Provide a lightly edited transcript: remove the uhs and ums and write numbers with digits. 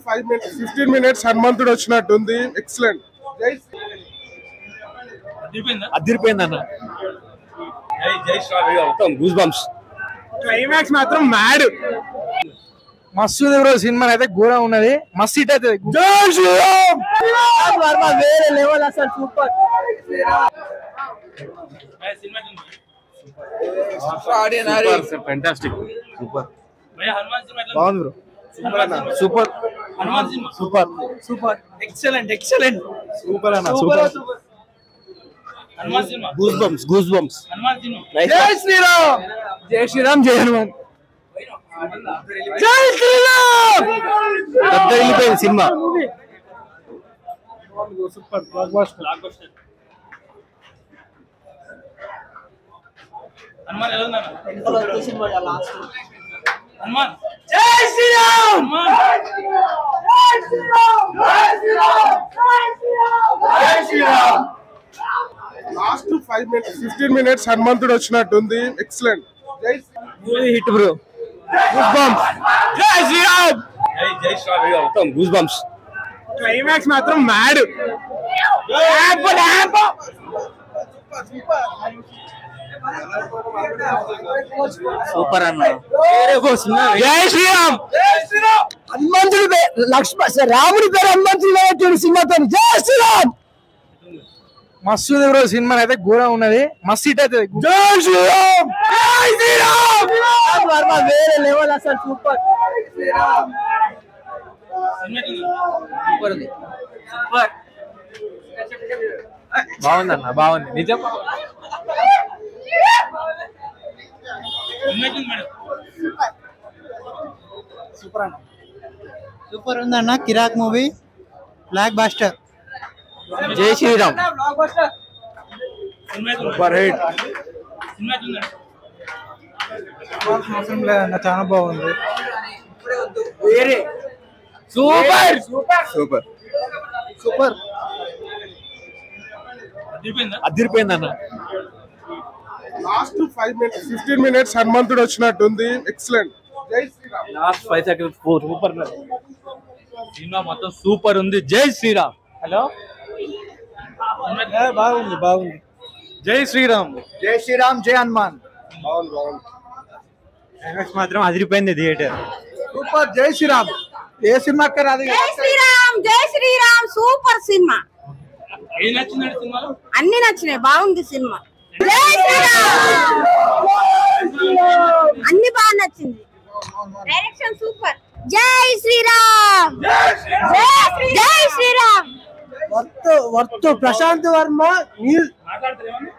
15 minutes హనుమంతుడు వచ్చినట్టుంది. Excellent. అదిరిపోయింది అన్న. Goose bumps. క్లైమాక్స్ మాత్రం మ్యాడ్. మస్తు బ్రో. సినిమా అయితే ఘోరం ఉన్నది. మస్తు హిట్ అవుతుంది. వేరే లెవెల్ అసలు. సూపర్. ఫెంటాస్టిక్. సూపర్. బాగుంది bro. Super super super. Excellent excellent. Super అన్న. Super. Goose bumps. Goose bumps. జై శ్రీరామ్. జై శ్రీరామ్. జై హనుమాన్. జై శ్రీరామ్. వెళ్ళిపోయింది cinema. Super. Blockbuster. Hanuman ఎలా ఉందన్న? హనుమాన్ జై శ్రీరామ్. జై శ్రీరామ్. జై శ్రీరామ్. జై శ్రీరామ్. లాస్ట్ 15 minutes హనుమంతుడు వచ్చినట్టుంది. Excellent. Hit bro. Goose bumps. జై శ్రీరామ్. జై శ్రీరామ్. Goose bumps. క్లైమాక్స్ మాత్రం మ్యాడ్. సూపర్ అన్న. జై శ్రీరామ్. హనుమంతుడి రాముడి పేరు హనుమంతుడు సినిమాతో. జై శ్రీరామ్. మస్తు బ్రో. సినిమా అయితే ఘోరం ఉన్నది. మస్తు హిట్ అవుతుంది. జై శ్రీరామ్. జై శ్రీరామ్. వేరే లెవెల్ అసలు. సూపర్. సూపర్ ఉంది. సూపర్. బాగుందన్న. బాగుంది నిజం. సూపర్ అన్న. సూపర్ ఉందన్న. కిరాక్ మూవీ. Black buster. జై శ్రీరామ్. Super hit. అవసరం లేదన్న. చాలా బాగుంది. వేరే. సూపర్. Super super. అదిరిపోయింది అన్న. లాస్ట్ 15 minutes హనుమంతుడు వచ్చినట్టుంది. Excellent. Jai Shri Ram. Last 5 seconds super. Cinema మొత్తం సూపర్ ఉంది. జై శ్రీరామ్. హలో. బాగుంది బాగుంది. జై శ్రీరామ్. జై శ్రీరామ్. జై హనుమాన్. బాగుంది బాగుంది. మాత్రం అదిరిపోయింది థియేటర్. సూపర్. జై శ్రీరామ్. ఏ సినిమా రాదు. జై శ్రీరామ్. జై శ్రీరామ్. Super cinema. ఏం నచ్చిందండి సినిమాలో? అన్ని నచ్చినాయి. బాగుంది సినిమా. జై శ్రీరామ్. అన్ని బాగా నచ్చింది. Direction super. జై శ్రీరామ్. జై శ్రీరామ్. వర్త్ ప్రశాంత్ వర్మ. మాట్లాడతారేమన్నా?